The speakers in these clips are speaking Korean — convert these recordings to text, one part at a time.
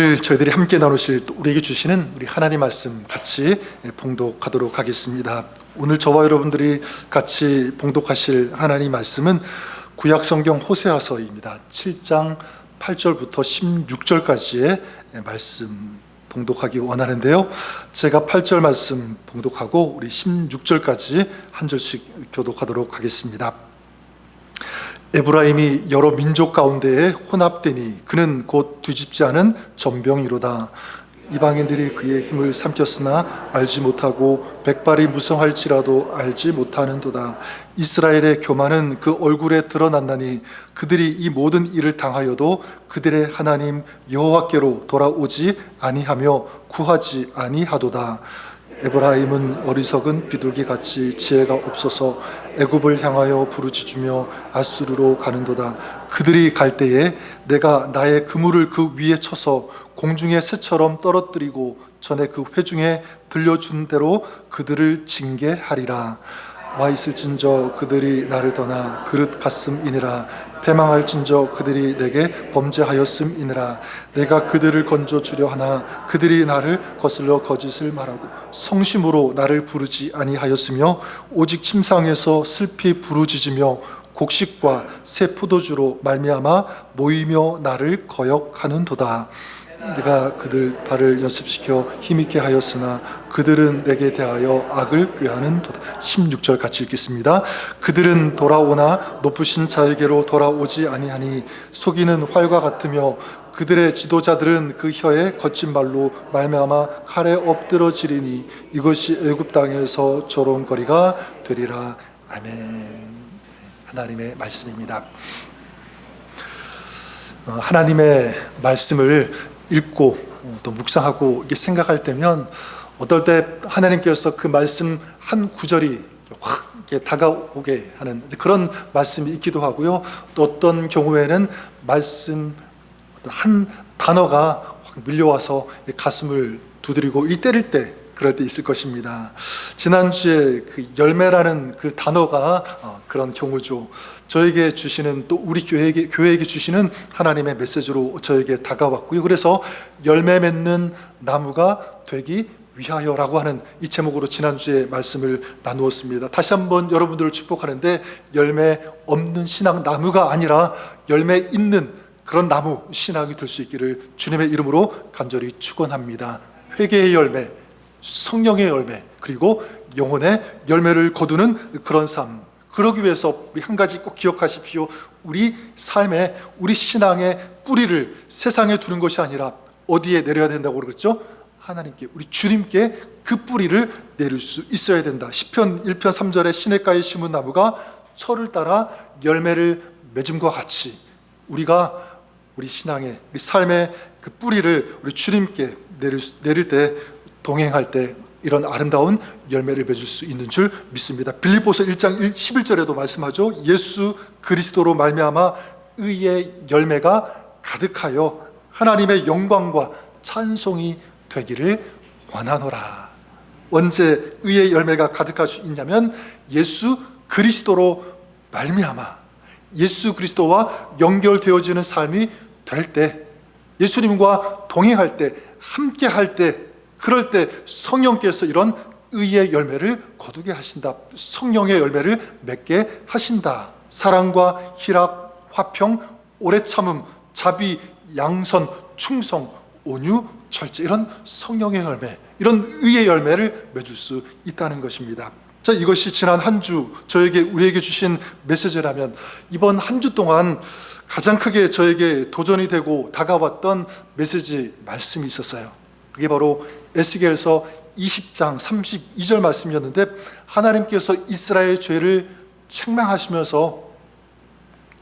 저희들이 함께 나누실 우리에게 주시는 우리 하나님 말씀 같이 봉독하도록 하겠습니다. 오늘 저와 여러분들이 같이 봉독하실 하나님 말씀은 구약 성경 호세아서입니다. 7장 8절부터 16절까지의 말씀 봉독하기 원하는데요. 제가 8절 말씀 봉독하고 우리 16절까지 한 절씩 교독하도록 하겠습니다. 에브라임이 여러 민족 가운데에 혼합되니 그는 곧 뒤집지 않은 전병이로다. 이방인들이 그의 힘을 삼켰으나 알지 못하고 백발이 무성할지라도 알지 못하는도다. 이스라엘의 교만은 그 얼굴에 드러났나니 그들이 이 모든 일을 당하여도 그들의 하나님 여호와께로 돌아오지 아니하며 구하지 아니하도다. 에브라임은 어리석은 비둘기같이 지혜가 없어서 애굽을 향하여 부르짖으며 아수르로 가는도다. 그들이 갈 때에 내가 나의 그물을 그 위에 쳐서 공중의 새처럼 떨어뜨리고 전에 그 회중에 들려준 대로 그들을 징계하리라. 와 있을진저 그들이 나를 떠나 그릇 갔음이니라. 패망할진저 그들이 내게 범죄하였음이니라. 내가 그들을 건져주려 하나 그들이 나를 거슬러 거짓을 말하고 성심으로 나를 부르지 아니하였으며 오직 침상에서 슬피 부르짖으며 곡식과 새 포도주로 말미암아 모이며 나를 거역하는도다. 내가 그들 발을 연습시켜 힘있게 하였으나 그들은 내게 대하여 악을 꾀하는도다. 16절 같이 읽겠습니다. 그들은 돌아오나 높으신 자에게로 돌아오지 아니하니 속이는 활과 같으며 그들의 지도자들은 그 혀에 거친 말로 말미암아 칼에 엎드러지리니 이것이 애굽 땅에서 조롱거리가 되리라. 아멘. 하나님의 말씀입니다. 하나님의 말씀을 읽고 또 묵상하고 이렇게 생각할 때면 어떨 때 하나님께서 그 말씀 한 구절이 확 이렇게 다가오게 하는 그런 말씀이 있기도 하고요. 또 어떤 경우에는 말씀 한 단어가 확 밀려와서 가슴을 두드리고 이 때릴 때 그럴 때 있을 것입니다. 지난주에 그 열매라는 그 단어가 그런 경우죠. 저에게 주시는 또 우리 교회에게 주시는 하나님의 메시지로 저에게 다가왔고요. 그래서 열매 맺는 나무가 되기 위하여라고 하는 이 제목으로 지난주에 말씀을 나누었습니다. 다시 한번 여러분들을 축복하는데 열매 없는 신앙 나무가 아니라 열매 있는 그런 나무 신앙이 될 수 있기를 주님의 이름으로 간절히 축원합니다. 회개의 열매, 성령의 열매, 그리고 영혼의 열매를 거두는 그런 삶. 그러기 위해서 우리 한 가지 꼭 기억하십시오. 우리 삶에, 우리 신앙의 뿌리를 세상에 두는 것이 아니라 어디에 내려야 된다고 그러겠죠? 하나님께, 우리 주님께 그 뿌리를 내릴 수 있어야 된다. 시편 1편 3절에 시냇가에 심은 나무가 철을 따라 열매를 맺음과 같이 우리가 우리 신앙의, 우리 삶의 그 뿌리를 우리 주님께 내릴 때, 동행할 때 이런 아름다운 열매를 맺을 수 있는 줄 믿습니다. 빌립보서 1장 11절에도 말씀하죠. 예수 그리스도로 말미암아 의의 열매가 가득하여 하나님의 영광과 찬송이 되기를 원하노라. 언제 의의 열매가 가득할 수 있냐면 예수 그리스도로 말미암아 예수 그리스도와 연결되어지는 삶이 될 때, 예수님과 동행할 때, 함께 할 때, 그럴 때 성령께서 이런 의의 열매를 거두게 하신다. 성령의 열매를 맺게 하신다. 사랑과 희락, 화평, 오래 참음, 자비, 양선, 충성, 온유, 절제, 이런 성령의 열매, 이런 의의 열매를 맺을 수 있다는 것입니다. 자, 이것이 지난 한 주 우리에게 주신 메시지라면 이번 한 주 동안 가장 크게 저에게 도전이 되고 다가왔던 메시지 말씀이 있었어요. 그게 바로 에스겔서 20장 32절 말씀이었는데, 하나님께서 이스라엘 죄를 책망하시면서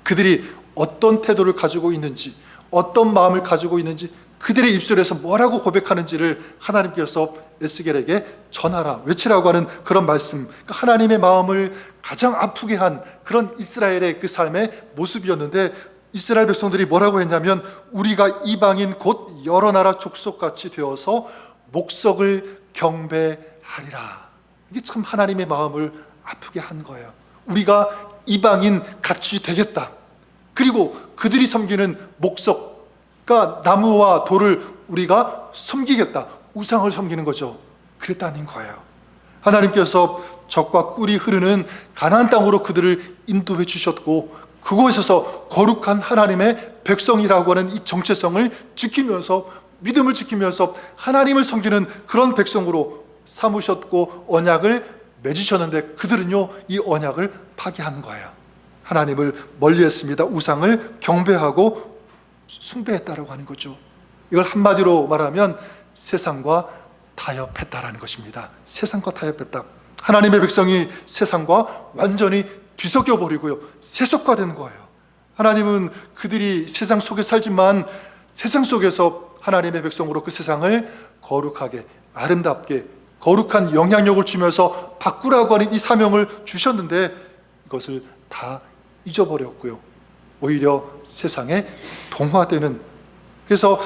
그들이 어떤 태도를 가지고 있는지, 어떤 마음을 가지고 있는지, 그들의 입술에서 뭐라고 고백하는지를 하나님께서 에스겔에게 전하라, 외치라고 하는 그런 말씀. 그러니까 하나님의 마음을 가장 아프게 한 그런 이스라엘의 그 삶의 모습이었는데, 이스라엘 백성들이 뭐라고 했냐면 우리가 이방인 곧 여러 나라 족속같이 되어서 목석을 경배하리라. 이게 참 하나님의 마음을 아프게 한 거예요. 우리가 이방인 같이 되겠다. 그리고 그들이 섬기는 목석, 그러니까 나무와 돌을 우리가 섬기겠다. 우상을 섬기는 거죠. 그랬다는 거예요. 하나님께서 적과 꿀이 흐르는 가나안 땅으로 그들을 인도해 주셨고, 그곳에서 거룩한 하나님의 백성이라고 하는 이 정체성을 지키면서, 믿음을 지키면서 하나님을 섬기는 그런 백성으로 삼으셨고 언약을 맺으셨는데, 그들은요 이 언약을 파기한 거예요. 하나님을 멀리했습니다. 우상을 경배하고 숭배했다라고 하는 거죠. 이걸 한마디로 말하면 세상과 타협했다라는 것입니다. 세상과 타협했다. 하나님의 백성이 세상과 완전히 뒤섞여 버리고요, 세속화된 거예요. 하나님은 그들이 세상 속에 살지만 세상 속에서 하나님의 백성으로 그 세상을 거룩하게, 아름답게, 거룩한 영향력을 주면서 바꾸라고 하는 이 사명을 주셨는데, 이것을 다 잊어버렸고요, 오히려 세상에 동화되는, 그래서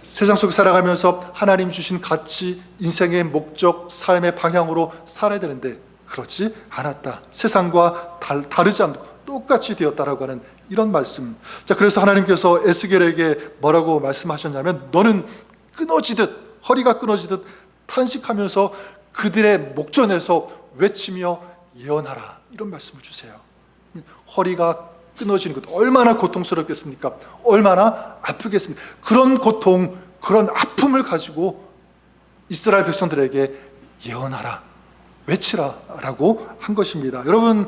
세상 속에 살아가면서 하나님 주신 가치, 인생의 목적, 삶의 방향으로 살아야 되는데 그렇지 않았다. 세상과 다르지 않고 똑같이 되었다라고 하는 이런 말씀. 자, 그래서 하나님께서 에스겔에게 뭐라고 말씀하셨냐면, 너는 끊어지듯, 허리가 끊어지듯 탄식하면서 그들의 목전에서 외치며 예언하라, 이런 말씀을 주세요. 허리가 끊어지는 것 얼마나 고통스럽겠습니까? 얼마나 아프겠습니까? 그런 고통, 그런 아픔을 가지고 이스라엘 백성들에게 예언하라, 외치라 라고 한 것입니다. 여러분,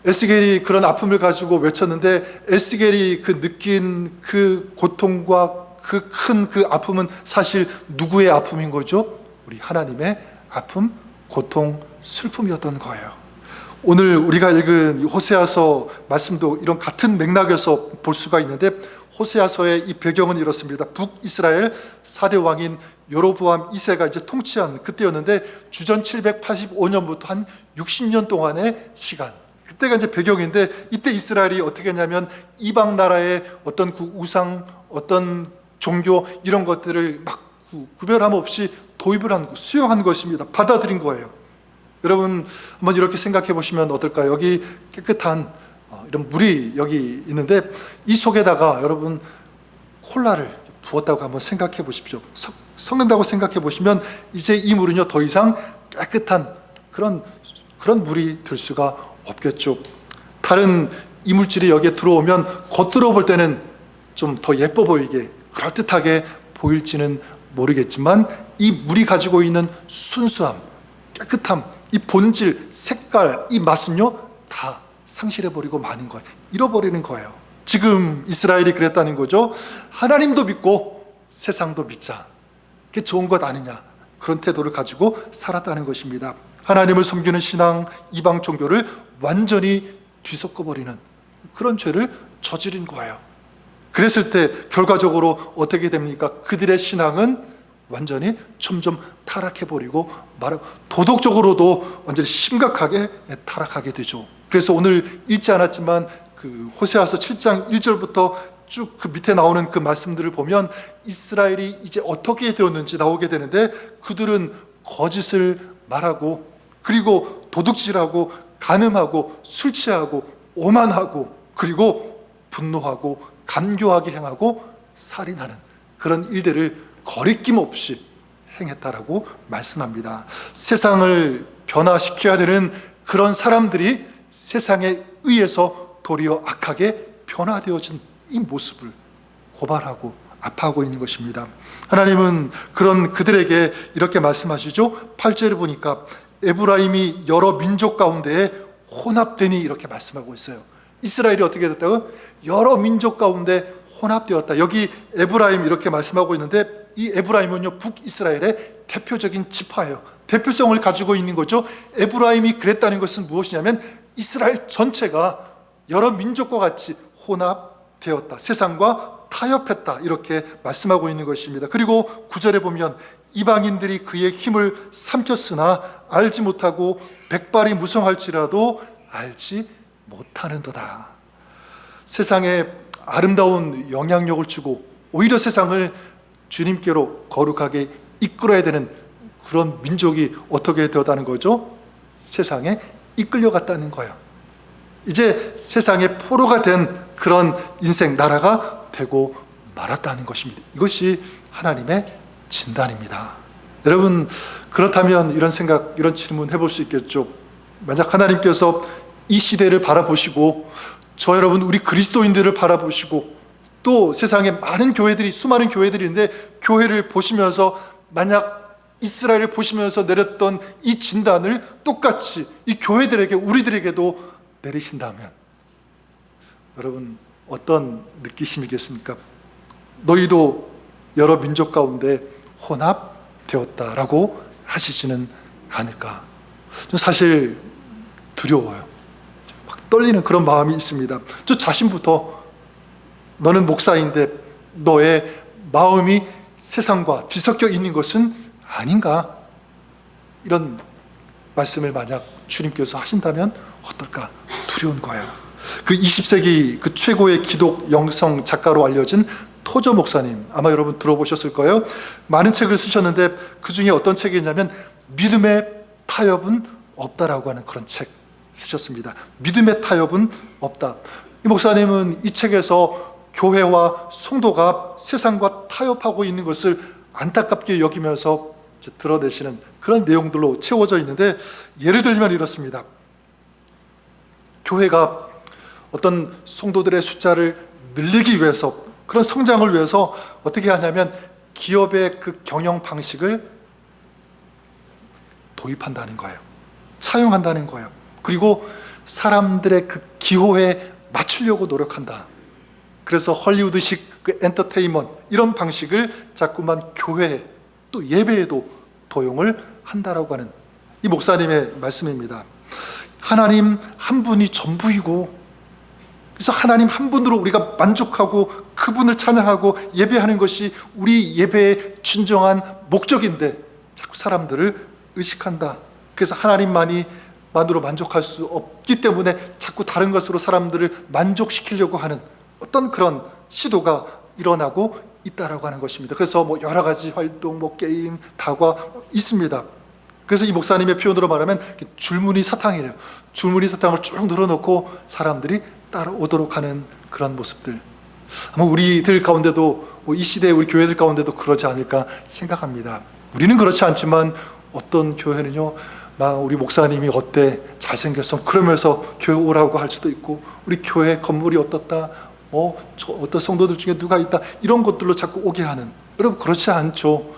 에스겔이 그런 아픔을 가지고 외쳤는데, 에스겔이 그 느낀 그 고통과 그 큰 그 아픔은 사실 누구의 아픔인 거죠? 우리 하나님의 아픔, 고통, 슬픔이었던 거예요. 오늘 우리가 읽은 호세아서 말씀도 이런 같은 맥락에서 볼 수가 있는데, 호세아서의 이 배경은 이렇습니다. 북이스라엘 4대 왕인 여로보암 2세가 이제 통치한 그때였는데, 주전 785년부터 한 60년 동안의 시간, 그때가 이제 배경인데, 이때 이스라엘이 어떻게 했냐면 이방 나라의 어떤 그 우상, 어떤 종교, 이런 것들을 막 구별함 없이 도입을 한, 수용한 것입니다. 받아들인 거예요. 여러분, 한번 이렇게 생각해 보시면 어떨까요? 여기 깨끗한 이런 물이 여기 있는데, 이 속에다가 여러분 콜라를 부었다고 한번 생각해 보십시오. 섞는다고 생각해 보시면 이제 이 물은요 더 이상 깨끗한 그런 물이 될 수가 없겠죠. 다른 이물질이 여기에 들어오면 겉으로 볼 때는 좀 더 예뻐 보이게, 그럴듯하게 보일지는 모르겠지만, 이 물이 가지고 있는 순수함, 깨끗함, 이 본질, 색깔, 이 맛은요 다 상실해버리고 마는 거예요. 잃어버리는 거예요. 지금 이스라엘이 그랬다는 거죠. 하나님도 믿고 세상도 믿자, 그게 좋은 것 아니냐, 그런 태도를 가지고 살았다는 것입니다. 하나님을 섬기는 신앙, 이방 종교를 완전히 뒤섞어버리는 그런 죄를 저지른 거예요. 그랬을 때 결과적으로 어떻게 됩니까? 그들의 신앙은 완전히 점점 타락해버리고, 도덕적으로도 완전히 심각하게 타락하게 되죠. 그래서 오늘 읽지 않았지만 그 호세아서 7장 1절부터 쭉 그 밑에 나오는 그 말씀들을 보면 이스라엘이 이제 어떻게 되었는지 나오게 되는데, 그들은 거짓을 말하고, 그리고 도둑질하고, 간음하고, 술 취하고, 오만하고, 그리고 분노하고, 간교하게 행하고, 살인하는 그런 일들을 거리낌 없이 행했다라고 말씀합니다. 세상을 변화시켜야 되는 그런 사람들이 세상에 의해서 도리어 악하게 변화되어진 이 모습을 고발하고 아파하고 있는 것입니다. 하나님은 그런 그들에게 이렇게 말씀하시죠. 8절을 보니까 에브라임이 여러 민족 가운데에 혼합되니, 이렇게 말씀하고 있어요. 이스라엘이 어떻게 됐다고? 여러 민족 가운데 혼합되었다. 여기 에브라임 이렇게 말씀하고 있는데, 이 에브라임은요 북이스라엘의 대표적인 지파예요. 대표성을 가지고 있는 거죠. 에브라임이 그랬다는 것은 무엇이냐면 이스라엘 전체가 여러 민족과 같이 혼합되었다, 세상과 타협했다, 이렇게 말씀하고 있는 것입니다. 그리고 9절에 보면 이방인들이 그의 힘을 삼켰으나 알지 못하고 백발이 무성할지라도 알지 못하는도다. 세상에 아름다운 영향력을 주고 오히려 세상을 주님께로 거룩하게 이끌어야 되는 그런 민족이 어떻게 되었다는 거죠? 세상에 이끌려갔다는 거예요. 이제 세상의 포로가 된 그런 인생, 나라가 되고 말았다는 것입니다. 이것이 하나님의 진단입니다. 여러분, 그렇다면 이런 생각, 이런 질문 해볼 수 있겠죠. 만약 하나님께서 이 시대를 바라보시고 저 여러분 우리 그리스도인들을 바라보시고 또 세상에 많은 교회들이, 수많은 교회들이 있는데 교회를 보시면서 만약 이스라엘을 보시면서 내렸던 이 진단을 똑같이 이 교회들에게, 우리들에게도 내리신다면 여러분 어떤 느끼심이겠습니까? 너희도 여러 민족 가운데 혼합되었다라고 하시지는 않을까? 좀 사실 두려워요. 막 떨리는 그런 마음이 있습니다. 저 자신부터 너는 목사인데 너의 마음이 세상과 뒤섞여 있는 것은 아닌가? 이런 말씀을 만약 주님께서 하신다면 어떨까? 두려운 거예요. 그 20세기 그 최고의 기독 영성 작가로 알려진 토저 목사님, 아마 여러분 들어보셨을 거예요. 많은 책을 쓰셨는데 그 중에 어떤 책이냐면 믿음의 타협은 없다라고 하는 그런 책 쓰셨습니다. 믿음의 타협은 없다. 이 목사님은 이 책에서 교회와 성도가 세상과 타협하고 있는 것을 안타깝게 여기면서 드러내시는 그런 내용들로 채워져 있는데, 예를 들면 이렇습니다. 교회가 어떤 성도들의 숫자를 늘리기 위해서, 그런 성장을 위해서 어떻게 하냐면 기업의 그 경영 방식을 도입한다는 거예요. 차용한다는 거예요. 그리고 사람들의 그 기호에 맞추려고 노력한다. 그래서 헐리우드식 그 엔터테인먼트 이런 방식을 자꾸만 교회에 또 예배에도 도용을 한다라고 하는 이 목사님의 말씀입니다. 하나님 한 분이 전부이고, 그래서 하나님 한 분으로 우리가 만족하고 그분을 찬양하고 예배하는 것이 우리 예배의 진정한 목적인데 자꾸 사람들을 의식한다. 그래서 하나님만으로 만족할 수 없기 때문에 자꾸 다른 것으로 사람들을 만족시키려고 하는 어떤 그런 시도가 일어나고 있다라고 하는 것입니다. 그래서 뭐 여러 가지 활동, 뭐 게임, 다과 있습니다. 그래서 이 목사님의 표현으로 말하면 줄무늬 사탕이래요. 줄무늬 사탕을 쭉 늘어놓고 사람들이 따라오도록 하는 그런 모습들. 아마 우리들 가운데도, 이 시대의 우리 교회들 가운데도 그러지 않을까 생각합니다. 우리는 그렇지 않지만 어떤 교회는요, 막 우리 목사님이 어때? 잘생겼어? 그러면서 교회 오라고 할 수도 있고, 우리 교회 건물이 어떻다? 어떤 성도들 중에 누가 있다? 이런 것들로 자꾸 오게 하는. 여러분 그렇지 않죠.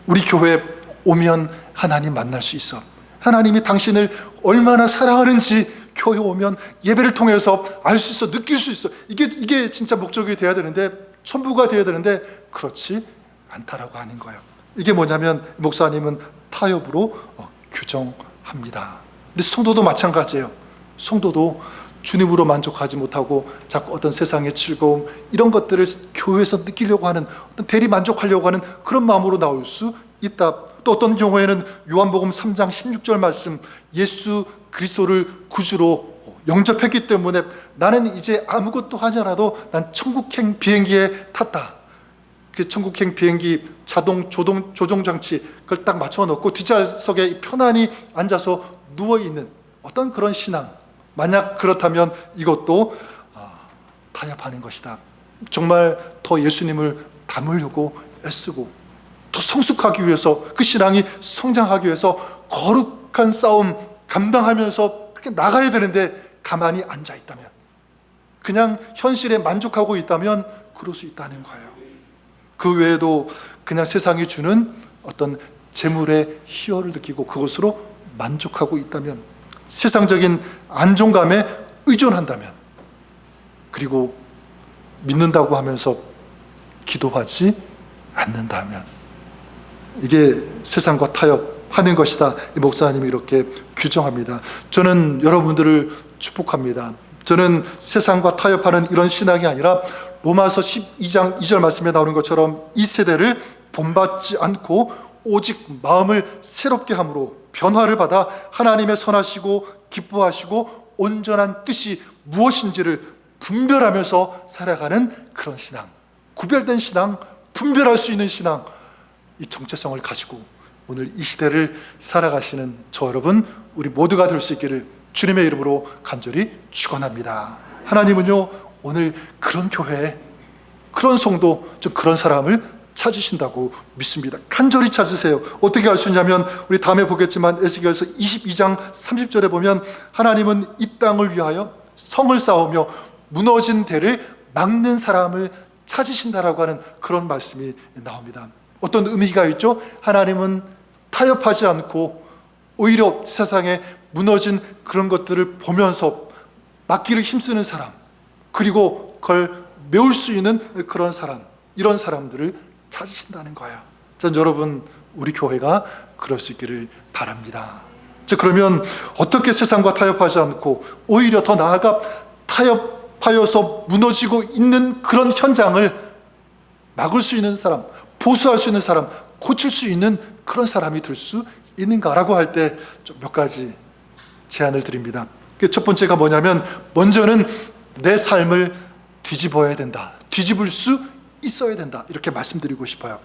우리 교회 오면 하나님 만날 수 있어. 하나님이 당신을 얼마나 사랑하는지 교회 오면 예배를 통해서 알 수 있어, 느낄 수 있어. 이게 진짜 목적이 돼야 되는데, 전부가 돼야 되는데 그렇지 않다라고 하는 거예요. 이게 뭐냐면 목사님은 타협으로 규정합니다. 근데 성도도 마찬가지예요. 성도도 주님으로 만족하지 못하고 자꾸 어떤 세상의 즐거움 이런 것들을 교회에서 느끼려고 하는, 어떤 대리 만족하려고 하는 그런 마음으로 나올 수 있다. 또 어떤 경우에는 요한복음 3장 16절 말씀, 예수 그리스도를 구주로 영접했기 때문에 나는 이제 아무것도 하지 않아도 난 천국행 비행기에 탔다. 그 천국행 비행기 자동 조종 장치 그걸 딱 맞춰 놓고 뒷좌석에 편안히 앉아서 누워 있는 어떤 그런 신앙. 만약 그렇다면 이것도 타협하는 것이다. 정말 더 예수님을 닮으려고 애쓰고 더 성숙하기 위해서, 그 신앙이 성장하기 위해서 거룩한 싸움 감당하면서 그렇게 나가야 되는데 가만히 앉아 있다면, 그냥 현실에 만족하고 있다면 그럴 수 있다는 거예요. 그 외에도 그냥 세상이 주는 어떤 재물의 희열을 느끼고 그것으로 만족하고 있다면, 세상적인 안정감에 의존한다면, 그리고 믿는다고 하면서 기도하지 않는다면, 이게 세상과 타협하는 것이다. 이 목사님이 이렇게 규정합니다. 저는 여러분들을 축복합니다. 저는 세상과 타협하는 이런 신앙이 아니라 로마서 12장 2절 말씀에 나오는 것처럼 이 세대를 본받지 않고 오직 마음을 새롭게 함으로 변화를 받아 하나님의 선하시고 기뻐하시고 온전한 뜻이 무엇인지를 분별하면서 살아가는 그런 신앙, 구별된 신앙, 분별할 수 있는 신앙, 이 정체성을 가지고 오늘 이 시대를 살아가시는 저 여러분, 우리 모두가 될 수 있기를 주님의 이름으로 간절히 축원합니다. 하나님은요 오늘 그런 교회, 그런 성도, 즉 그런 사람을 찾으신다고 믿습니다. 간절히 찾으세요. 어떻게 알 수 있냐면 우리 다음에 보겠지만 에스겔서 22장 30절에 보면 하나님은 이 땅을 위하여 성을 쌓으며 무너진 대를 막는 사람을 찾으신다라고 하는 그런 말씀이 나옵니다. 어떤 의미가 있죠? 하나님은 타협하지 않고 오히려 세상에 무너진 그런 것들을 보면서 막기를 힘쓰는 사람, 그리고 그걸 메울 수 있는 그런 사람, 이런 사람들을 찾으신다는 거예요. 전 여러분, 우리 교회가 그럴 수 있기를 바랍니다. 그러면 어떻게 세상과 타협하지 않고 오히려 더 나아가 타협하여서 무너지고 있는 그런 현장을 막을 수 있는 사람, 보수할 수 있는 사람, 고칠 수 있는 그런 사람이 될 수 있는가라고 할 때 좀 몇 가지 제안을 드립니다. 첫 번째가 뭐냐면, 먼저는 내 삶을 뒤집어야 된다. 뒤집을 수 있어야 된다. 이렇게 말씀드리고 싶어요.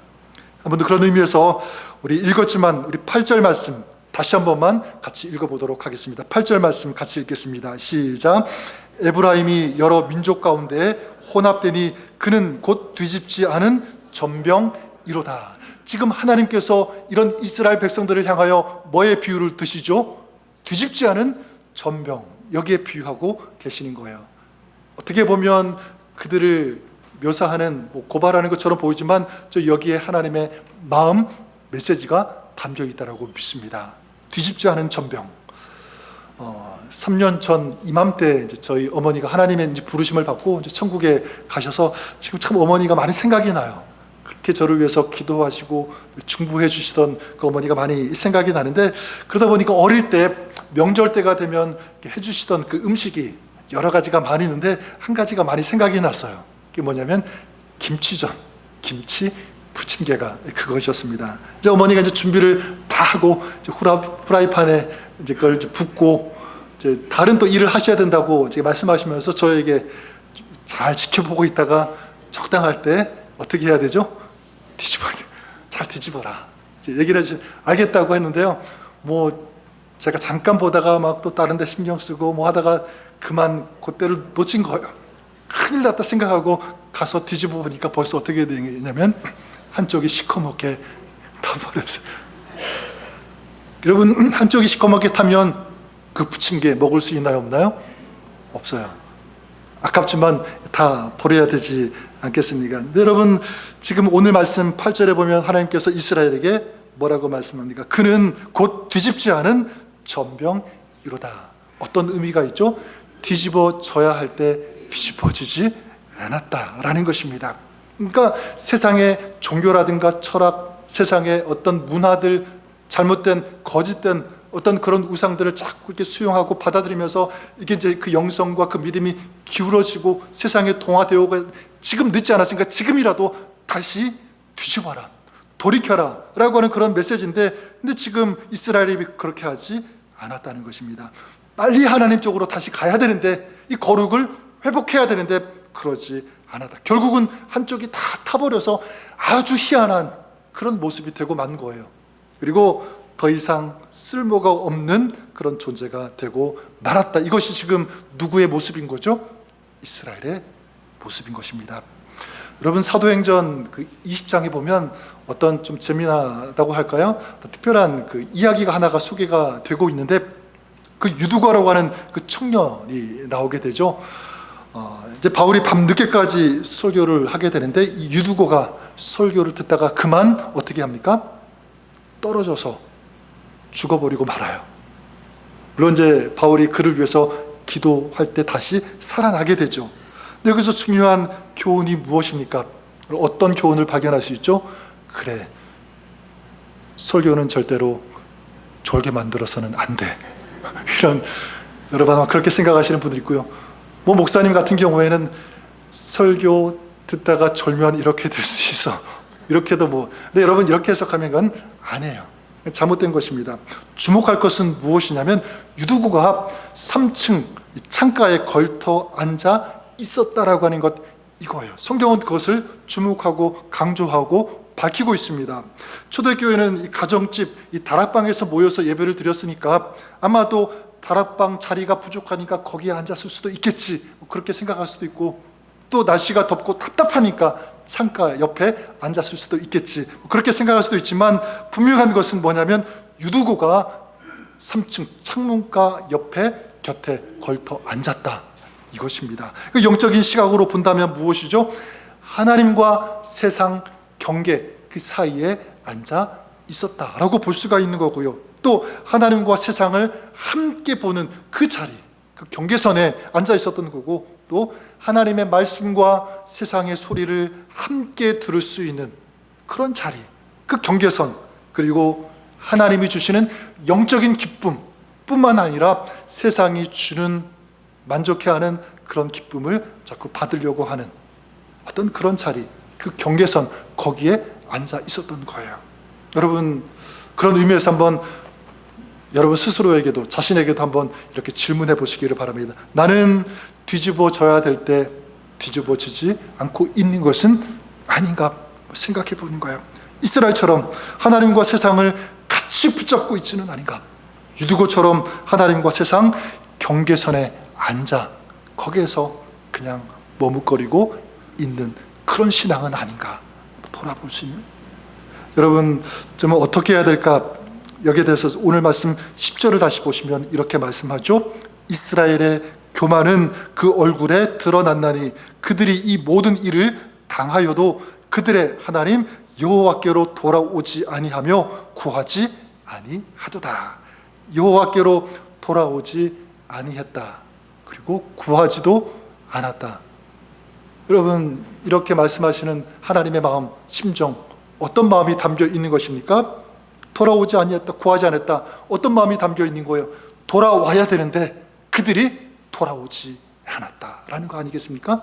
한번 더 그런 의미에서 우리 읽었지만 우리 8절 말씀 다시 한 번만 같이 읽어보도록 하겠습니다. 8절 말씀 같이 읽겠습니다. 시작. 에브라임이 여러 민족 가운데 혼합되니 그는 곧 뒤집지 않은 전병이로다. 지금 하나님께서 이런 이스라엘 백성들을 향하여 뭐의 비유를 드시죠? 뒤집지 않은 전병, 여기에 비유하고 계시는 거예요. 어떻게 보면 그들을 묘사하는, 고발하는 것처럼 보이지만 저 여기에 하나님의 마음, 메시지가 담겨 있다고 믿습니다. 뒤집지 않은 전병. 3년 전 이맘때 이제 저희 어머니가 하나님의 이제 부르심을 받고 이제 천국에 가셔서 지금 참 어머니가 많이 생각이 나요. 그렇게 저를 위해서 기도하시고 중보해 주시던 그 어머니가 많이 생각이 나는데, 그러다 보니까 어릴 때 명절 때가 되면 해주시던 그 음식이 여러 가지가 많이 있는데 한 가지가 많이 생각이 났어요. 그게 뭐냐면 김치전, 김치 부침개가 그것이었습니다. 이제 어머니가 이제 준비를 다 하고 이제 후라이팬에 이제 그걸 이제 붓고 이제 다른 또 일을 하셔야 된다고 이제 말씀하시면서 저에게 잘 지켜보고 있다가 적당할 때 어떻게 해야 되죠? 잘 뒤집어라. 이제 얘기를 해주신, 알겠다고 했는데요. 뭐 제가 잠깐 보다가 막 또 다른 데 신경 쓰고 뭐 하다가 그만 그때를 놓친 거예요. 큰일 났다 생각하고 가서 뒤집어 보니까 벌써 어떻게 되냐면 한쪽이 시커멓게 타버렸어요. 여러분, 한쪽이 시커멓게 타면 그 부침개 먹을 수 있나요, 없나요? 없어요. 아깝지만 다 버려야 되지 않겠습니까? 근데 여러분, 지금 오늘 말씀 8절에 보면 하나님께서 이스라엘에게 뭐라고 말씀합니까? 그는 곧 뒤집지 않은 전병이로다. 어떤 의미가 있죠? 뒤집어져야 할 때 뒤집어지지 않았다라는 것입니다. 그러니까 세상의 종교라든가 철학, 세상의 어떤 문화들, 잘못된 거짓된 어떤 그런 우상들을 자꾸 이렇게 수용하고 받아들이면서 이게 이제 그 영성과 그 믿음이 기울어지고 세상에 동화되어가, 지금 늦지 않았으니까 지금이라도 다시 뒤집어라, 돌이켜라 라고 하는 그런 메시지인데, 근데 지금 이스라엘이 그렇게 하지 않았다는 것입니다. 빨리 하나님 쪽으로 다시 가야 되는데, 이 거룩을 회복해야 되는데 그러지 않았다. 결국은 한쪽이 다 타버려서 아주 희한한 그런 모습이 되고 만 거예요. 그리고 더 이상 쓸모가 없는 그런 존재가 되고 말았다. 이것이 지금 누구의 모습인 거죠? 이스라엘의 모습인 것입니다. 여러분, 사도행전 그 20장에 보면 어떤 좀 재미나다고 할까요? 특별한 그 이야기가 하나가 소개가 되고 있는데, 그 유두거라고 하는 그 청년이 나오게 되죠. 이제 바울이 밤 늦게까지 설교를 하게 되는데, 이 유두거가 설교를 듣다가 그만 어떻게 합니까? 떨어져서 죽어버리고 말아요. 물론 이제 바울이 그를 위해서 기도할 때 다시 살아나게 되죠. 근데 여기서 중요한 교훈이 무엇입니까? 어떤 교훈을 발견할 수 있죠? 그래, 설교는 절대로 졸게 만들어서는 안 돼. 이런, 여러분 아마 그렇게 생각하시는 분들 있고요. 뭐 목사님 같은 경우에는 설교 듣다가 졸면 이렇게 될 수 있어. 이렇게도 뭐. 근데 여러분, 이렇게 해석하면 그건 아니에요. 잘못된 것입니다. 주목할 것은 무엇이냐면, 유두구가 3층 창가에 걸터 앉아 있었다라고 하는 것, 이거예요. 성경은 그것을 주목하고 강조하고 밝히고 있습니다. 초대교회는 이 가정집, 이 다락방에서 모여서 예배를 드렸으니까 아마도 다락방 자리가 부족하니까 거기에 앉았을 수도 있겠지, 그렇게 생각할 수도 있고, 또 날씨가 덥고 답답하니까 창가 옆에 앉았을 수도 있겠지, 그렇게 생각할 수도 있지만 분명한 것은 뭐냐면 유두고가 3층 창문가 옆에 곁에 걸터 앉았다, 이것입니다. 그 영적인 시각으로 본다면 무엇이죠? 하나님과 세상 경계 그 사이에 앉아 있었다라고 볼 수가 있는 거고요. 또 하나님과 세상을 함께 보는 그 자리, 그 경계선에 앉아 있었던 거고, 또 하나님의 말씀과 세상의 소리를 함께 들을 수 있는 그런 자리, 그 경계선, 그리고 하나님이 주시는 영적인 기쁨 뿐만 아니라 세상이 주는 만족해하는 그런 기쁨을 자꾸 받으려고 하는 어떤 그런 자리, 그 경계선, 거기에 앉아 있었던 거예요. 여러분, 그런 의미에서 한번 여러분 스스로에게도, 자신에게도 한번 이렇게 질문해 보시기를 바랍니다. 나는 뒤집어져야 될 때 뒤집어지지 않고 있는 것은 아닌가 생각해 보는 거예요. 이스라엘처럼 하나님과 세상을 같이 붙잡고 있지는 아닌가, 유두고처럼 하나님과 세상 경계선에 앉아 거기에서 그냥 머뭇거리고 있는 그런 신앙은 아닌가 돌아볼 수 있는. 여러분, 좀 어떻게 해야 될까? 여기에 대해서 오늘 말씀 10절을 다시 보시면 이렇게 말씀하죠. 이스라엘의 교만은 그 얼굴에 드러났나니 그들이 이 모든 일을 당하여도 그들의 하나님 여호와께로 돌아오지 아니하며 구하지 아니하도다. 여호와께로 돌아오지 아니했다, 그리고 구하지도 않았다. 여러분, 이렇게 말씀하시는 하나님의 마음, 심정, 어떤 마음이 담겨 있는 것입니까? 돌아오지 아니했다, 구하지 않았다. 어떤 마음이 담겨 있는 거예요? 돌아와야 되는데 그들이 돌아오지 않았다라는 거 아니겠습니까?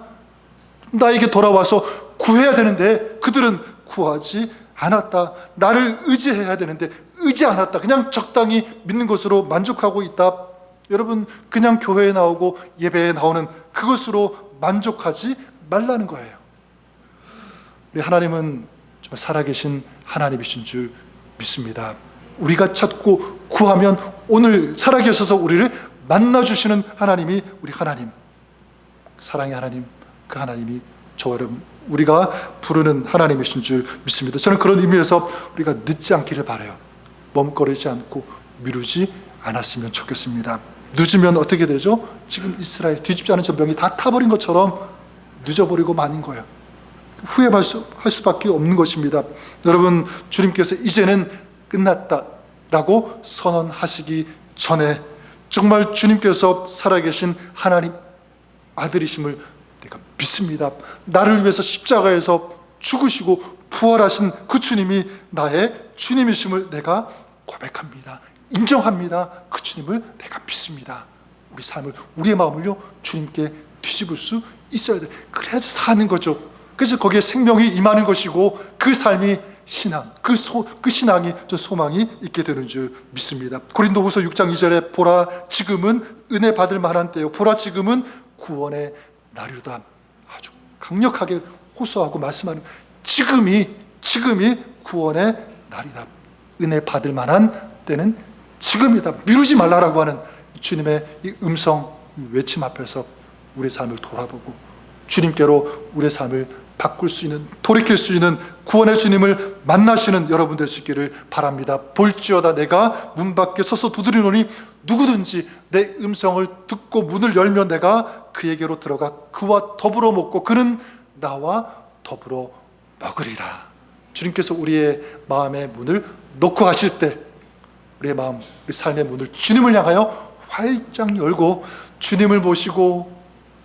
나에게 돌아와서 구해야 되는데 그들은 구하지 않았다. 나를 의지해야 되는데 의지 않았다. 그냥 적당히 믿는 것으로 만족하고 있다. 여러분, 그냥 교회에 나오고 예배에 나오는 그것으로 만족하지 말라는 거예요. 우리 하나님은 정말 살아계신 하나님이신 줄 믿습니다. 우리가 찾고 구하면 오늘 살아계셔서 우리를 만나주시는 하나님이 우리 하나님, 사랑의 하나님, 그 하나님이 저와 여러분, 우리가 부르는 하나님이신 줄 믿습니다. 저는 그런 의미에서 우리가 늦지 않기를 바라요. 머뭇거리지 않고 미루지 않았으면 좋겠습니다. 늦으면 어떻게 되죠? 지금 이스라엘 뒤집지 않은 전병이 다 타버린 것처럼 늦어버리고 마는 거예요. 후회할 수밖에 없는 것입니다. 여러분, 주님께서 이제는 끝났다라고 선언하시기 전에 정말 주님께서 살아계신 하나님 아들이심을 내가 믿습니다. 나를 위해서 십자가에서 죽으시고 부활하신 그 주님이 나의 주님이심을 내가 고백합니다. 인정합니다. 그 주님을 내가 믿습니다. 우리 삶을, 우리의 마음을요, 주님께 뒤집을 수 있어야 돼. 그래야지 사는 거죠. 그래서 거기에 생명이 임하는 것이고 그 삶이 신앙, 그 신앙이 저 소망이 있게 되는 줄 믿습니다. 고린도후서 6장 2절에 보라 지금은 은혜 받을 만한 때요, 보라 지금은 구원의 날이로다. 아주 강력하게 호소하고 말씀하는, 지금이 구원의 날이다. 은혜 받을 만한 때는 지금이다. 미루지 말라라고 하는 주님의 이 음성, 이 외침 앞에서 우리의 삶을 돌아보고 주님께로 우리의 삶을 바꿀 수 있는, 돌이킬 수 있는 구원의 주님을 만나시는 여러분 될 수 있기를 바랍니다. 볼지어다 내가 문 밖에 서서 두드리노니 누구든지 내 음성을 듣고 문을 열면 내가 그에게로 들어가 그와 더불어 먹고 그는 나와 더불어 먹으리라. 주님께서 우리의 마음의 문을 놓고 가실 때 우리의 마음, 우리 삶의 문을 주님을 향하여 활짝 열고 주님을 모시고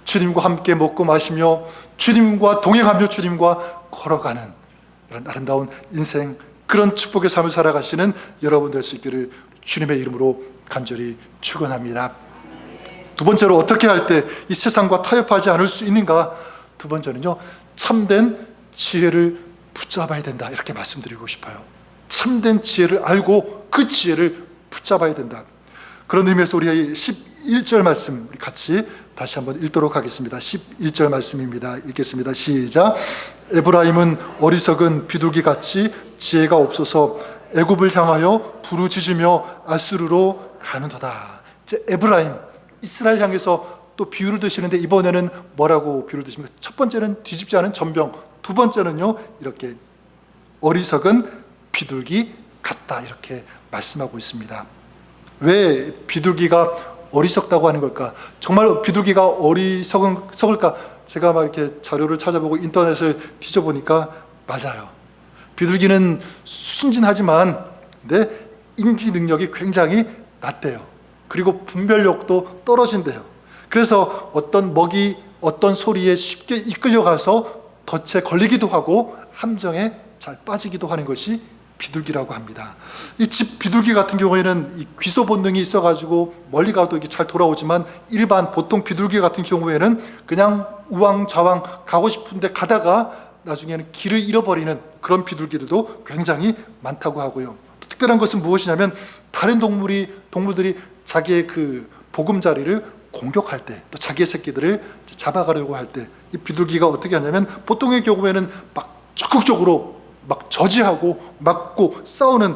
주님과 함께 먹고 마시며 주님과 동행하며 주님과 걸어가는 이런 아름다운 인생, 그런 축복의 삶을 살아가시는 여러분 될 수 있기를 주님의 이름으로 간절히 축원합니다. 두 번째로 어떻게 할 때 이 세상과 타협하지 않을 수 있는가? 두 번째는요, 참된 지혜를 붙잡아야 된다, 이렇게 말씀드리고 싶어요. 참된 지혜를 알고 그 지혜를 붙잡아야 된다. 그런 의미에서 우리 11절 말씀 우리 같이 다시 한번 읽도록 하겠습니다. 11절 말씀입니다. 읽겠습니다. 시작. 에브라임은 어리석은 비둘기같이 지혜가 없어서 애굽을 향하여 부르짖으며 아수르로 가는도다. 이제 에브라임, 이스라엘 향해서 또 비유를 드시는데 이번에는 뭐라고 비유를 드십니까? 첫 번째는 뒤집지 않은 전병, 두 번째는요, 이렇게 어리석은 비둘기 같다, 이렇게 말씀하고 있습니다. 왜 비둘기가 어리석다고 하는 걸까? 정말 비둘기가 어리석을까? 제가 막 이렇게 자료를 찾아보고 인터넷을 뒤져보니까 맞아요. 비둘기는 순진하지만 인지 능력이 굉장히 낮대요. 그리고 분별력도 떨어진대요. 그래서 어떤 먹이, 어떤 소리에 쉽게 이끌려가서 덫에 걸리기도 하고 함정에 잘 빠지기도 하는 것이 비둘기라고 합니다. 이 집 비둘기 같은 경우에는 이 귀소 본능이 있어가지고 멀리 가도 이게 잘 돌아오지만, 일반 보통 비둘기 같은 경우에는 그냥 우왕좌왕 가고 싶은데 가다가 나중에는 길을 잃어버리는 그런 비둘기들도 굉장히 많다고 하고요. 또 특별한 것은 무엇이냐면, 다른 동물들이 자기의 그 보금자리를 공격할 때, 또 자기의 새끼들을 잡아가려고 할 때, 이 비둘기가 어떻게 하냐면, 보통의 경우에는 막 적극적으로 막 저지하고 막고 싸우는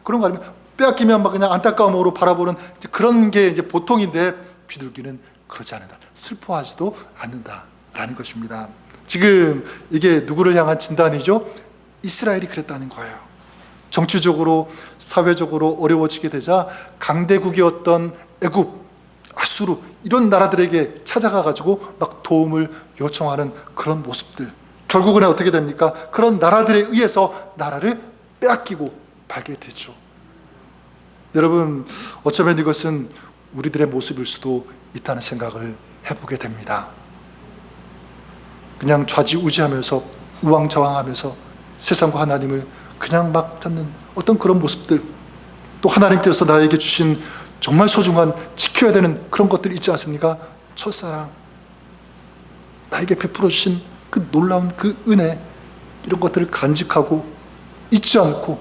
그런 거 아니면 빼앗기면 막 그냥 안타까움으로 바라보는 그런 게 이제 보통인데, 비둘기는 그렇지 않는다. 슬퍼하지도 않는다라는 것입니다. 지금 이게 누구를 향한 진단이죠? 이스라엘이 그랬다는 거예요. 정치적으로, 사회적으로 어려워지게 되자 강대국이었던 애굽, 아수르 이런 나라들에게 찾아가가지고 막 도움을 요청하는 그런 모습들, 결국은 어떻게 됩니까? 그런 나라들에 의해서 나라를 빼앗기고 말게 되죠. 여러분, 어쩌면 이것은 우리들의 모습일 수도 있다는 생각을 해보게 됩니다. 그냥 좌지우지하면서 우왕좌왕하면서 세상과 하나님을 그냥 막 찾는 어떤 그런 모습들, 또 하나님께서 나에게 주신 정말 소중한 지켜야 되는 그런 것들이 있지 않습니까? 첫사랑, 나에게 베풀어 주신 그 놀라운 그 은혜, 이런 것들을 간직하고 잊지 않고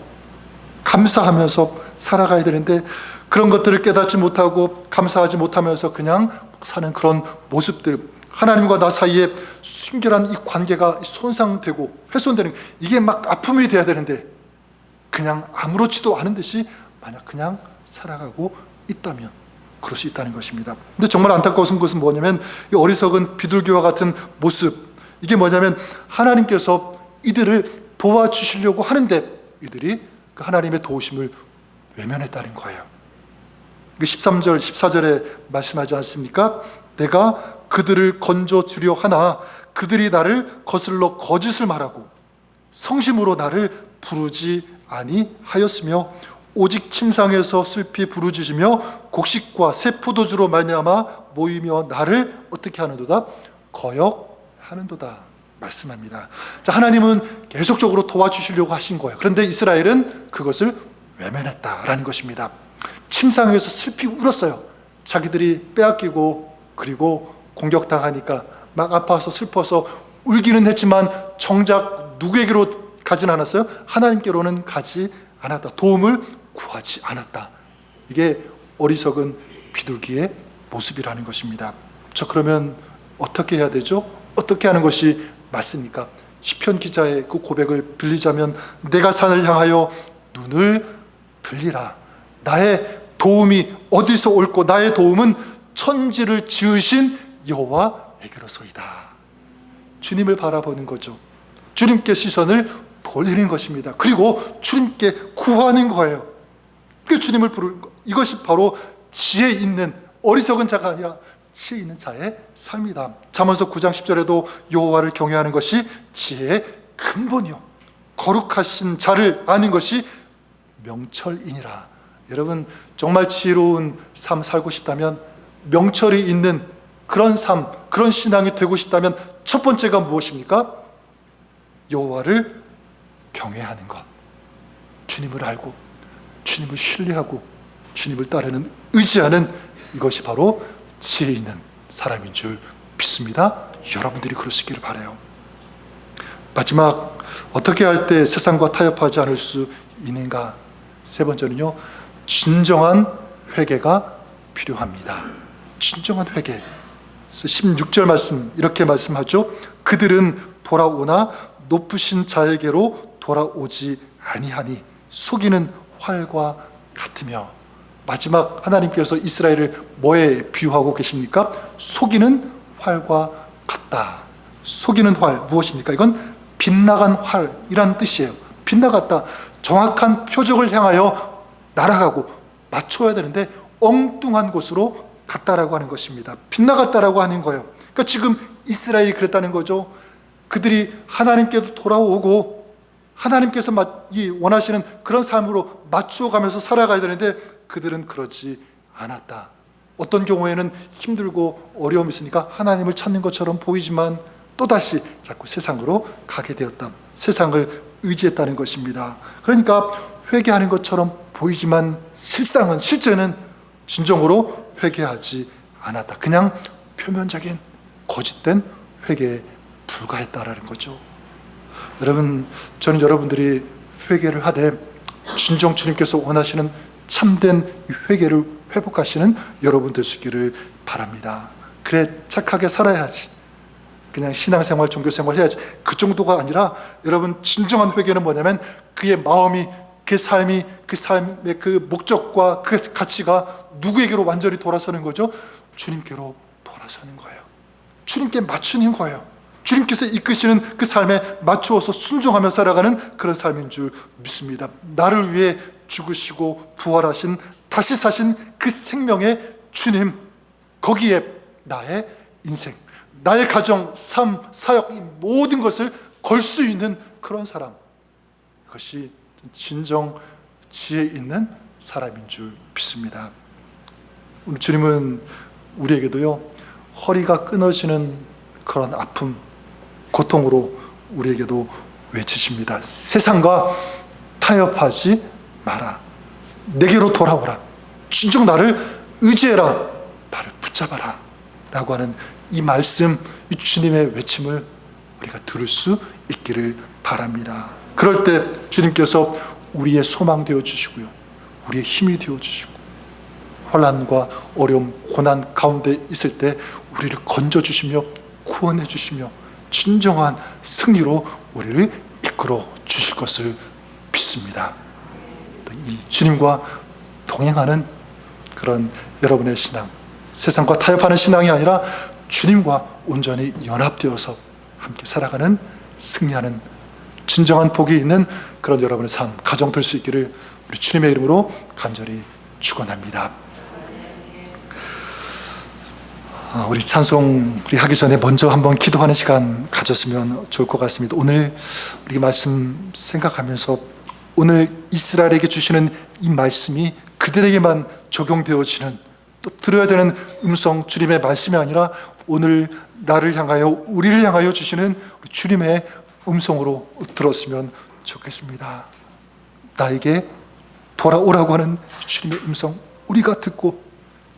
감사하면서 살아가야 되는데, 그런 것들을 깨닫지 못하고 감사하지 못하면서 그냥 사는 그런 모습들, 하나님과 나 사이에 순결한 이 관계가 손상되고 훼손되는, 이게 막 아픔이 돼야 되는데 그냥 아무렇지도 않은 듯이 만약 그냥 살아가고 있다면 그럴 수 있다는 것입니다. 근데 정말 안타까운 것은 뭐냐면, 이 어리석은 비둘기와 같은 모습, 이게 뭐냐면 하나님께서 이들을 도와주시려고 하는데 이들이 그 하나님의 도우심을 외면했다는 거예요. 13절, 14절에 말씀하지 않습니까? 내가 그들을 건져주려 하나 그들이 나를 거슬러 거짓을 말하고 성심으로 나를 부르지 아니하였으며, 오직 침상에서 슬피 부르짖으며 곡식과 새 포도주로 말미암아 모이며 나를 어떻게 하는도다? 거역하는도다 말씀합니다. 자, 하나님은 계속적으로 도와주시려고 하신 거예요. 그런데 이스라엘은 그것을 외면했다라는 것입니다. 침상에서 슬피 울었어요. 자기들이 빼앗기고 그리고 공격당하니까 막 아파서 슬퍼서 울기는 했지만 정작 누구에게로 가진 않았어요? 하나님께로는 가지 않았다. 도움을 구하지 않았다. 이게 어리석은 비둘기의 모습이라는 것입니다. 자, 그러면 어떻게 해야 되죠? 어떻게 하는 것이 맞습니까? 시편 기자의 그 고백을 빌리자면, 내가 산을 향하여 눈을 들리라. 나의 도움이 어디서 올고 나의 도움은 천지를 지으신 여호와에게로소이다. 주님을 바라보는 거죠. 주님께 시선을 돌리는 것입니다. 그리고 주님께 구하는 거예요. 그 주님을 부르는 것, 이것이 바로 지혜 있는, 어리석은 자가 아니라 지혜 있는 자의 삶이다. 잠언서 9장 10절에도 여호와를 경외하는 것이 지혜의 근본이요 거룩하신 자를 아는 것이 명철이니라. 여러분, 정말 지혜로운 삶 살고 싶다면, 명철이 있는 그런 삶, 그런 신앙이 되고 싶다면 첫 번째가 무엇입니까? 여호와를 경외하는 것, 주님을 알고 주님을 신뢰하고 주님을 따르는, 의지하는, 이것이 바로 지혜 있는 사람인 줄 믿습니다. 여러분들이 그러시기를 바라요. 마지막, 어떻게 할 때 세상과 타협하지 않을 수 있는가? 세 번째는요, 진정한 회개가 필요합니다. 진정한 회개. 16절 말씀 이렇게 말씀하죠. 그들은 돌아오나 높으신 자에게로 돌아오지 아니하니 속이는 활과 같으며. 마지막, 하나님께서 이스라엘을 뭐에 비유하고 계십니까? 속이는 활과 같다. 속이는 활 무엇입니까? 이건 빗나간 활이란 뜻이에요. 빗나갔다. 정확한 표적을 향하여 날아가고 맞춰야 되는데 엉뚱한 곳으로 갔다라고 하는 것입니다. 빗나갔다라고 하는 거예요. 그러니까 지금 이스라엘이 그랬다는 거죠. 그들이 하나님께도 돌아오고 하나님께서 원하시는 그런 삶으로 맞추어가면서 살아가야 되는데 그들은 그러지 않았다. 어떤 경우에는 힘들고 어려움이 있으니까 하나님을 찾는 것처럼 보이지만 또다시 자꾸 세상으로 가게 되었다. 세상을 의지했다는 것입니다. 그러니까 회개하는 것처럼 보이지만 실제는 진정으로 회개하지 않았다. 그냥 표면적인 거짓된 회개에 불과했다라는 거죠. 여러분, 저는 여러분들이 회개를 하되 진정 주님께서 원하시는 참된 회개를 회복하시는 여러분 되시기를 바랍니다. 그래, 착하게 살아야지. 그냥 신앙생활, 종교생활 해야지. 그 정도가 아니라 여러분, 진정한 회개는 뭐냐면 그의 마음이, 그 삶이, 그 삶의 그 목적과 그 가치가 누구에게로 완전히 돌아서는 거죠? 주님께로 돌아서는 거예요. 주님께 맞추는 거예요. 주님께서 이끄시는 그 삶에 맞추어서 순종하며 살아가는 그런 삶인 줄 믿습니다. 나를 위해 죽으시고 부활하신, 다시 사신 그 생명의 주님, 거기에 나의 인생, 나의 가정, 삶, 사역, 이 모든 것을 걸 수 있는 그런 사람, 그것이 진정 지혜 있는 사람인 줄 믿습니다. 오늘 주님은 우리에게도요, 허리가 끊어지는 그런 아픔, 고통으로 우리에게도 외치십니다. 세상과 타협하지 마라. 내게로 돌아오라. 진정 나를 의지해라. 나를 붙잡아라. 라고 하는 이 말씀, 이 주님의 외침을 우리가 들을 수 있기를 바랍니다. 그럴 때 주님께서 우리의 소망 되어 주시고요, 우리의 힘이 되어 주시고, 환난과 어려움, 고난 가운데 있을 때 우리를 건져 주시며 구원해 주시며 진정한 승리로 우리를 이끌어 주실 것을 믿습니다. 이 주님과 동행하는 그런 여러분의 신앙, 세상과 타협하는 신앙이 아니라 주님과 온전히 연합되어서 함께 살아가는, 승리하는 진정한 복이 있는 그런 여러분의 삶, 가정 될 수 있기를 우리 주님의 이름으로 간절히 축원합니다. 우리 찬송 우리 하기 전에 먼저 한번 기도하는 시간 가졌으면 좋을 것 같습니다. 오늘 우리 말씀 생각하면서 오늘 이스라엘에게 주시는 이 말씀이 그들에게만 적용되어지는, 또 들어야 되는 음성, 주님의 말씀이 아니라 오늘 나를 향하여, 우리를 향하여 주시는 주님의 음성으로 들었으면 좋겠습니다. 나에게 돌아오라고 하는 주님의 음성, 우리가 듣고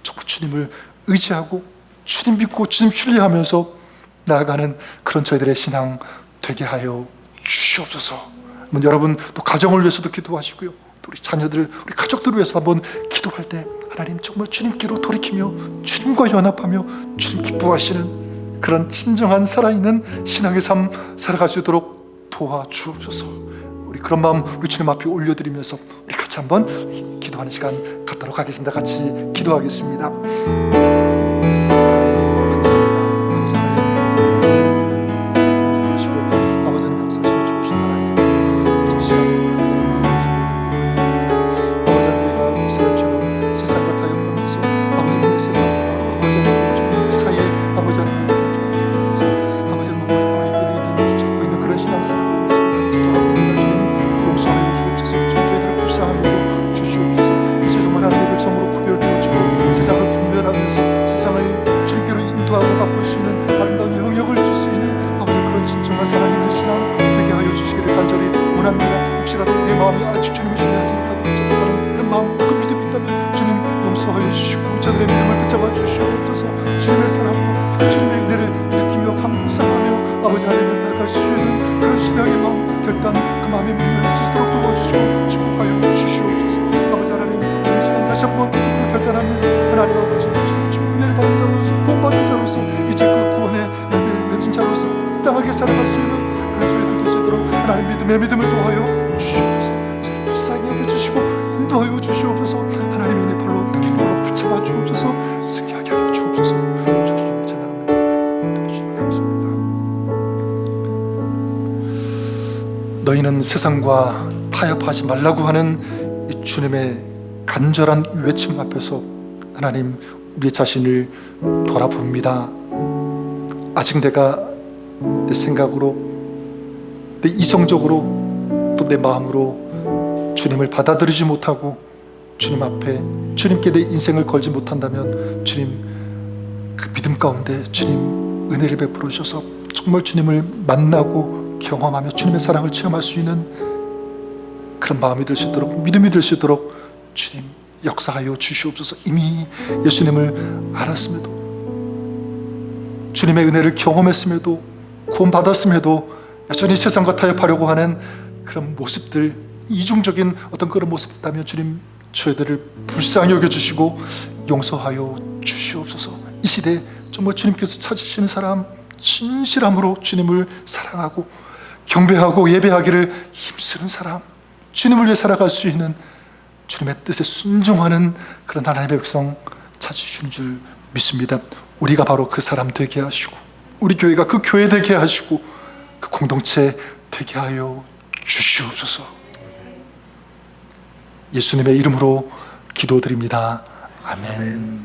주님을 의지하고 주님 믿고 주님 신뢰하면서 나아가는 그런 저희들의 신앙 되게 하여 주시옵소서. 여러분 또 가정을 위해서도 기도하시고요, 또 우리 자녀들, 우리 가족들을 위해서 한번 기도할 때 하나님 정말 주님께로 돌이키며 주님과 연합하며 주님 기뻐하시는 그런 진정한 살아있는 신앙의 삶 살아갈 수 있도록 도와주옵소서. 우리 그런 마음 우리 주님 앞에 올려드리면서 우리 같이 한번 기도하는 시간 갖도록 하겠습니다. 같이 기도하겠습니다. 이제는 세상과 타협하지 말라고 하는 이 주님의 간절한 외침 앞에서 하나님, 우리 자신을 돌아봅니다. 아직 내가 내 생각으로, 내 이성적으로, 또 내 마음으로 주님을 받아들이지 못하고 주님 앞에, 주님께 내 인생을 걸지 못한다면 주님, 그 믿음 가운데 주님 은혜를 베풀어 주셔서 정말 주님을 만나고 경험하며 주님의 사랑을 체험할 수 있는 그런 마음이 될 수 있도록, 믿음이 될 수 있도록 주님 역사하여 주시옵소서. 이미 예수님을 알았음에도, 주님의 은혜를 경험했음에도, 구원받았음에도 여전히 세상과 타협하려고 하는 그런 모습들, 이중적인 어떤 그런 모습이 있다면 주님, 저희들을 불쌍히 여겨주시고 용서하여 주시옵소서. 이 시대에 정말 주님께서 찾으시는 사람, 진실함으로 주님을 사랑하고 경배하고 예배하기를 힘쓰는 사람, 주님을 위해 살아갈 수 있는, 주님의 뜻에 순종하는 그런 하나님의 백성 찾으시는 줄 믿습니다. 우리가 바로 그 사람 되게 하시고, 우리 교회가 그 교회 되게 하시고, 그 공동체 되게 하여 주시옵소서. 예수님의 이름으로 기도드립니다. 아멘.